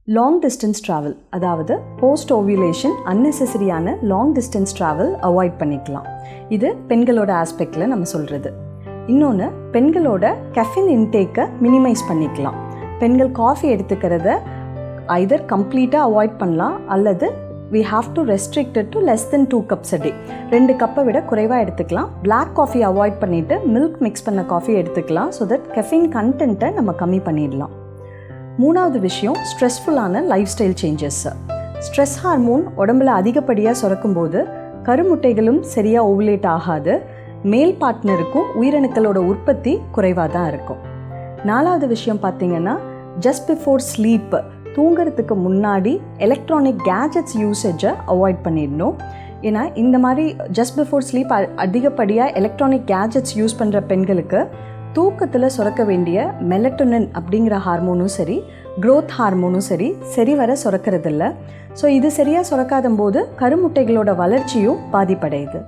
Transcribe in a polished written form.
Long distance travel, அதாவது post ovulation அன்னெசரியான long distance travel avoid பண்ணிக்கலாம். இது பெண்களோட ஆஸ்பெக்டில் நம்ம சொல்கிறது. இன்னொன்று, பெண்களோட கெஃபின் இன்டேக்கை மினிமைஸ் பண்ணிக்கலாம். பெண்கள் காஃபி எடுத்துக்கிறத ஐதர் கம்ப்ளீட்டாக அவாய்ட் பண்ணலாம், அல்லது we have to restrict it to less than 2 cups a day. 2 கப்பை விட குறைவாக எடுத்துக்கலாம். பிளாக் காஃபி அவாய்ட் பண்ணிவிட்டு மில்க் மிக்ஸ் பண்ண காஃபி எடுத்துக்கலாம். ஸோ தட் கெஃபின் கண்டென்ட்டை நம்ம கம்மி பண்ணிடலாம். மூணாவது விஷயம், ஸ்ட்ரெஸ்ஃபுல்லான lifestyle changes. Stress hormone உடம்புல அதிகப்படியாக சுரக்கும்போது கருமுட்டைகளும் சரியாக ஓவுலேட் ஆகாது. மேல் பார்ட்னருக்கும் உயிரணுக்களோட உற்பத்தி குறைவாக தான் இருக்கும். நாலாவது விஷயம் பார்த்திங்கன்னா, ஜஸ்ட் பிஃபோர் ஸ்லீப், தூங்கிறதுக்கு முன்னாடி எலக்ட்ரானிக் கேஜெட்ஸ் யூசேஜை அவாய்ட் பண்ணிடணும். ஏன்னா இந்த மாதிரி ஜஸ்ட் பிஃபோர் ஸ்லீப் அதிகப்படியாக எலக்ட்ரானிக் கேஜெட்ஸ் யூஸ் பண்ணுற பெண்களுக்கு தூக்கத்தில் சுரக்க வேண்டிய மெலட்டோனின் அப்படிங்கிற ஹார்மோனும் சரி, க்ரோத் ஹார்மோனும் சரி வர சுரக்கிறதில்ல. ஸோ இது சரியாக சுரக்காத போது கருமுட்டைகளோட வளர்ச்சியும் பாதிப்படையுது.